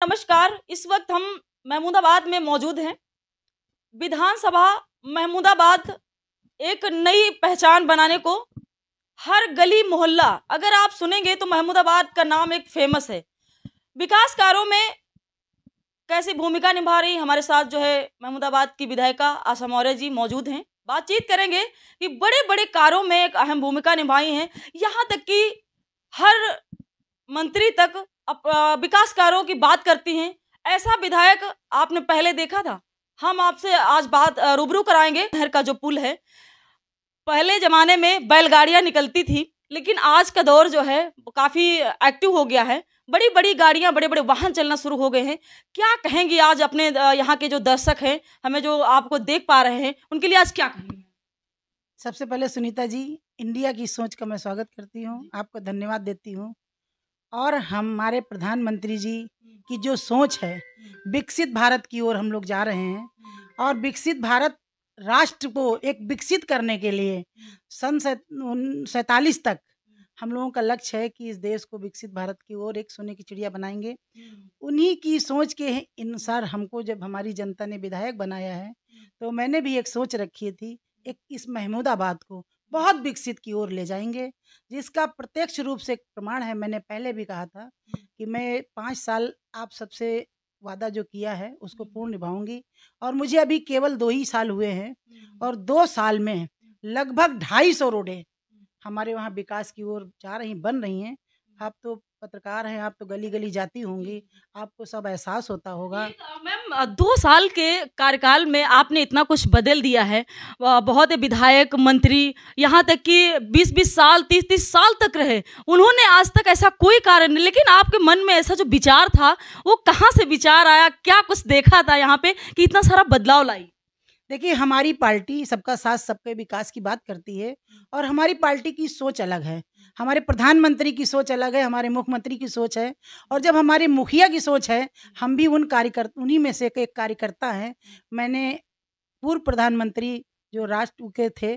नमस्कार। इस वक्त हम महमूदाबाद में मौजूद हैं। विधानसभा महमूदाबाद एक नई पहचान बनाने को हर गली मोहल्ला अगर आप सुनेंगे तो महमूदाबाद का नाम एक फेमस है। विकास कार्यों में कैसी भूमिका निभा रही हमारे साथ जो है महमूदाबाद की विधायिका आशा मौर्य जी मौजूद हैं। बातचीत करेंगे कि बड़े बड़े कार्यों में एक अहम भूमिका निभाई हैं, यहाँ तक कि हर मंत्री तक विकास कार्यों की बात करती हैं। ऐसा विधायक आपने पहले देखा था? हम आपसे आज बात रूबरू कराएंगे। नहर का जो पुल है, पहले जमाने में बैलगाड़ियां निकलती थी, लेकिन आज का दौर जो है काफी एक्टिव हो गया है। बड़ी बड़ी गाड़ियां, बड़े बड़े वाहन चलना शुरू हो गए हैं। क्या कहेंगी आज अपने यहाँ के जो दर्शक हैं, हमें जो आपको देख पा रहे हैं, उनके लिए आज क्या कहेंगे? सबसे पहले सुनीता जी, इंडिया की सोच का मैं स्वागत करती हूँ, आपको धन्यवाद देती हूँ। और हमारे प्रधानमंत्री जी की जो सोच है, विकसित भारत की ओर हम लोग जा रहे हैं। और विकसित भारत राष्ट्र को एक विकसित करने के लिए सन 47 तक हम लोगों का लक्ष्य है कि इस देश को विकसित भारत की ओर एक सोने की चिड़िया बनाएंगे। उन्हीं की सोच के अनुसार हमको जब हमारी जनता ने विधायक बनाया है, तो मैंने भी एक सोच रखी थी, एक इस महमूदाबाद को बहुत विकसित की ओर ले जाएंगे, जिसका प्रत्यक्ष रूप से प्रमाण है। मैंने पहले भी कहा था कि मैं 5 साल आप सबसे वादा जो किया है उसको पूर्ण निभाऊंगी। और मुझे अभी केवल 2 ही साल हुए हैं, और 2 साल में लगभग 250 रोडें हमारे वहाँ विकास की ओर जा रही, बन रही हैं। आप तो पत्रकार हैं, आप तो गली गली जाती होंगी, आपको सब एहसास होता होगा। मैम, 2 साल के कार्यकाल में आपने इतना कुछ बदल दिया है। बहुत विधायक, मंत्री, यहाँ तक कि 20-20 साल, 30-30 साल तक रहे, उन्होंने आज तक ऐसा कोई कार्य नहीं। लेकिन आपके मन में ऐसा जो विचार था, वो कहाँ से विचार आया? क्या कुछ देखा था यहाँ पे कि इतना सारा बदलाव लाई? देखिए, हमारी पार्टी सबका साथ सबके विकास की बात करती है, और हमारी पार्टी की सोच अलग है, हमारे प्रधानमंत्री की सोच अलग है, हमारे मुख्यमंत्री की सोच है। और जब हमारे मुखिया की सोच है, हम भी उन्हीं में से एक कार्यकर्ता हैं। मैंने पूर्व प्रधानमंत्री जो राष्ट्र के थे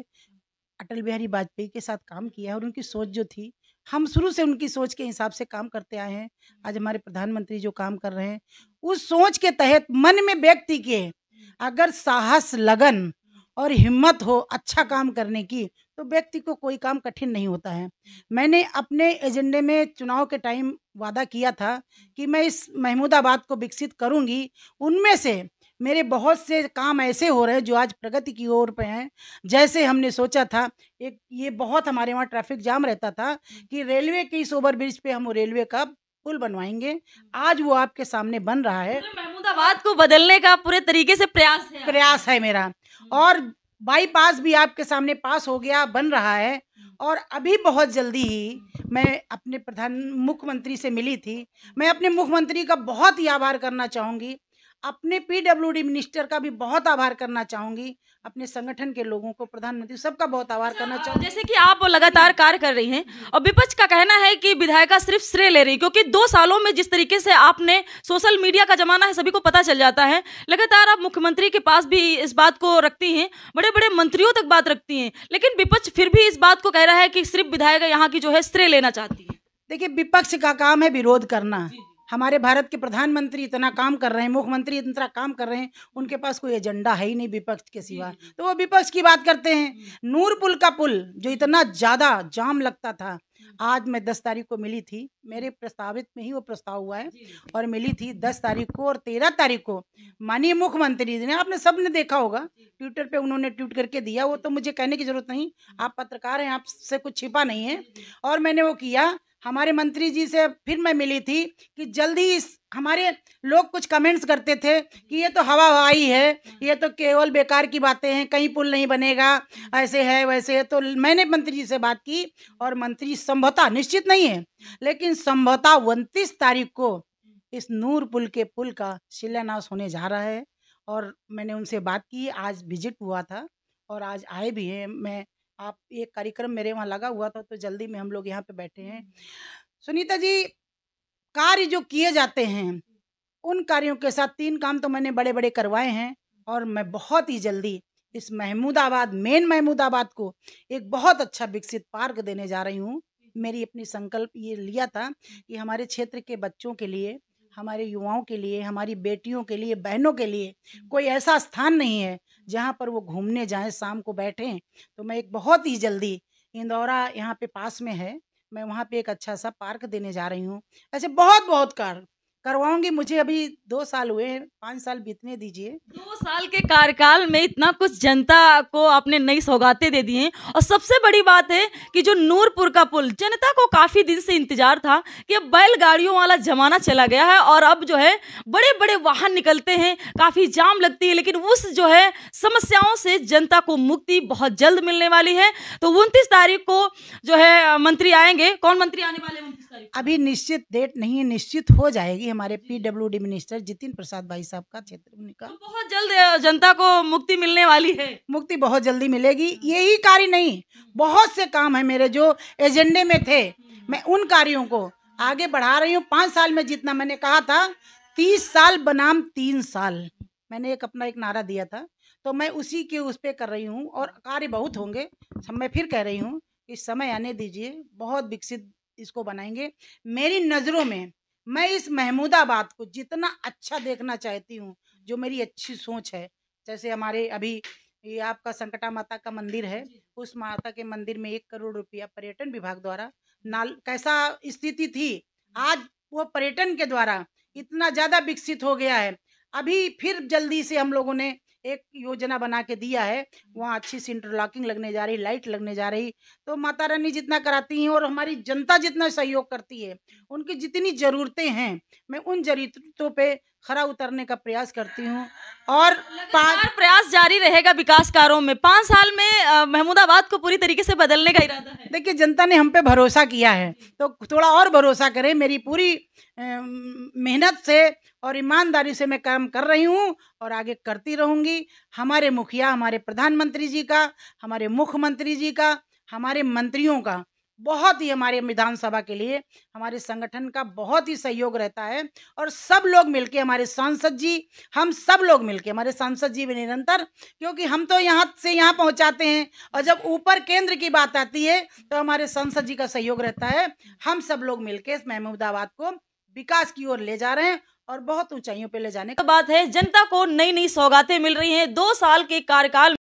अटल बिहारी वाजपेयी के साथ काम किया, और उनकी सोच जो थी, हम शुरू से उनकी सोच के हिसाब से काम करते आए हैं। आज हमारे प्रधानमंत्री जो काम कर रहे हैं, उस सोच के तहत मन में व्यक्ति के अगर साहस, लगन और हिम्मत हो अच्छा काम करने की, तो व्यक्ति को कोई काम कठिन नहीं होता है। मैंने अपने एजेंडे में चुनाव के टाइम वादा किया था कि मैं इस महमूदाबाद को विकसित करूंगी। उनमें से मेरे बहुत से काम ऐसे हो रहे हैं जो आज प्रगति की ओर पे हैं। जैसे हमने सोचा था, एक ये बहुत हमारे वहाँ ट्रैफिक जाम रहता था कि रेलवे के इस ओवरब्रिज पे हम रेलवे का पुल बनवाएंगे। आज वो आपके सामने बन रहा है। महमूदाबाद को बदलने का पूरे तरीके से प्रयास है मेरा। और बाईपास भी आपके सामने पास हो गया, बन रहा है। और अभी बहुत जल्दी ही मैं अपने मुख्यमंत्री से मिली थी। मैं अपने मुख्यमंत्री का बहुत ही आभार करना चाहूँगी, अपने पीडब्ल्यूडी मिनिस्टर का भी बहुत आभार करना चाहूँगी, अपने संगठन के लोगों को, प्रधानमंत्री सबका बहुत आभार करना चाहूँगी। जैसे कि आप लगातार कार्य कर रही हैं, और विपक्ष का कहना है कि विधायिका सिर्फ श्रेय ले रही, क्योंकि 2 सालों में जिस तरीके से आपने, सोशल मीडिया का जमाना है, सभी को पता चल जाता है, लगातार आप मुख्यमंत्री के पास भी इस बात को रखती हैं, बड़े बड़े मंत्रियों तक बात रखती हैं, लेकिन विपक्ष फिर भी इस बात को कह रहा है कि सिर्फ विधायिका यहाँ की जो है श्रेय लेना चाहती है। देखिए, विपक्ष का काम है विरोध करना। हमारे भारत के प्रधानमंत्री इतना काम कर रहे हैं, मुख्यमंत्री इतना काम कर रहे हैं, उनके पास कोई एजेंडा है ही नहीं विपक्ष के सिवा, तो वो विपक्ष की बात करते हैं। नूरपुल का पुल जो इतना ज़्यादा जाम लगता था, आज मैं 10 तारीख को मिली थी, मेरे प्रस्तावित में ही वो प्रस्ताव हुआ है, और मिली थी 10 तारीख को। और 13 तारीख को माननीय मुख्यमंत्री ने, आपने सबने देखा होगा, ट्विटर पे उन्होंने ट्वीट करके दिया, वो तो मुझे कहने की जरूरत नहीं, आप पत्रकार हैं, आपसे कुछ छिपा नहीं है। और मैंने वो किया। हमारे मंत्री जी से फिर मैं मिली थी कि जल्दी हमारे लोग कुछ कमेंट्स करते थे कि ये तो हवा हवाई है, ये तो केवल बेकार की बातें हैं, कहीं पुल नहीं बनेगा, ऐसे है वैसे है। तो मैंने मंत्री जी से बात की, और मंत्री संभवतः, निश्चित नहीं है, लेकिन संभवतः 29 तारीख को इस नूर पुल के पुल का शिलान्यास होने जा रहा है। और मैंने उनसे बात की, आज विजिट हुआ था और आज आए भी हैं। आप एक कार्यक्रम मेरे वहाँ लगा हुआ था, तो जल्दी में हम लोग यहाँ पे बैठे हैं। सुनीता जी, कार्य जो किए जाते हैं, उन कार्यों के साथ 3 काम तो मैंने बड़े बड़े करवाए हैं, और मैं बहुत ही जल्दी इस महमूदाबाद, मेन महमूदाबाद को एक बहुत अच्छा विकसित पार्क देने जा रही हूँ। मेरी अपनी संकल्प ये लिया था कि हमारे क्षेत्र के बच्चों के लिए हमारे युवाओं के लिए, हमारी बेटियों के लिए, बहनों के लिए कोई ऐसा स्थान नहीं है जहाँ पर वो घूमने जाएं, शाम को बैठें। तो मैं एक बहुत ही जल्दी, इंदौरा यहाँ पे पास में है, मैं वहाँ पे एक अच्छा सा पार्क देने जा रही हूँ। ऐसे बहुत बहुत कार्य करवाऊंगी। मुझे अभी 2 साल हुए हैं, 5 साल बीतने दीजिए। 2 साल के कार्यकाल में इतना कुछ जनता को आपने नई सौगातें दे दी हैं। और सबसे बड़ी बात है कि जो नूरपुर का पुल, जनता को काफी दिन से इंतजार था कि अब बैलगाड़ियों वाला जमाना चला गया है और अब जो है बड़े बड़े वाहन निकलते हैं, काफी जाम लगती है, लेकिन उस जो है समस्याओं से जनता को मुक्ति बहुत जल्द मिलने वाली है। तो 29 तारीख को जो है मंत्री आएंगे। कौन मंत्री आने वाले हैं 29 तारीख को? अभी निश्चित डेट नहीं है, निश्चित हो जाएगी। हमारे पीडब्ल्यूडी मिनिस्टर जितिन प्रसाद भाई साहब का क्षेत्र उनका, तो बहुत जल्द जनता को मुक्ति मिलने वाली है। मुक्ति बहुत जल्दी मिलेगी। यही कार्य नहीं, बहुत से काम है मेरे जो एजेंडे में थे, मैं उन कार्यों को आगे बढ़ा रही हूँ। 5 साल में जितना मैंने कहा था, 30 साल बनाम 3 साल, मैंने अपना एक नारा दिया था, तो मैं उसी के उस पे कर रही हूँ। और कार्य बहुत होंगे। मैं फिर कह रही हूँ कि समय आने दीजिए, बहुत विकसित इसको बनाएंगे। मेरी नज़रों में मैं इस महमूदाबाद को जितना अच्छा देखना चाहती हूँ, जो मेरी अच्छी सोच है, जैसे हमारे अभी ये आपका संकटा माता का मंदिर है, उस माता के मंदिर में 1 करोड़ रुपया पर्यटन विभाग द्वारा, नाल कैसा स्थिति थी, आज वो पर्यटन के द्वारा इतना ज़्यादा विकसित हो गया है। अभी फिर जल्दी से हम लोगों ने एक योजना बना के दिया है, वहाँ अच्छी सी इंटरलॉकिंग लगने जा रही, लाइट लगने जा रही। तो माता रानी जितना कराती हैं और हमारी जनता जितना सहयोग करती है, उनकी जितनी ज़रूरतें हैं, मैं उन ज़रूरतों पे खरा उतरने का प्रयास करती हूँ। और लगातार प्रयास जारी रहेगा विकास कार्यों में। 5 साल में महमूदाबाद को पूरी तरीके से बदलने का इरादा है। देखिए, जनता ने हम पे भरोसा किया है, तो थोड़ा और भरोसा करें। मेरी पूरी मेहनत से और ईमानदारी से मैं काम कर रही हूँ और आगे करती रहूँगी। हमारे मुखिया, हमारे प्रधानमंत्री जी का, हमारे मुख्यमंत्री जी का, हमारे मंत्रियों का बहुत ही, हमारे विधानसभा के लिए हमारे संगठन का बहुत ही सहयोग रहता है। और सब लोग मिलके, हमारे सांसद जी, हम सब लोग मिलके, हमारे सांसद जी भी निरंतर, क्योंकि हम तो यहाँ से यहाँ पहुँचाते हैं, और जब ऊपर केंद्र की बात आती है तो हमारे सांसद जी का सहयोग रहता है। हम सब लोग मिलके इस महमूदाबाद को विकास की ओर ले जा रहे हैं और बहुत ऊंचाइयों पे ले जाने बात है। जनता को नई नई सौगातें मिल रही हैं 2 साल के कार्यकाल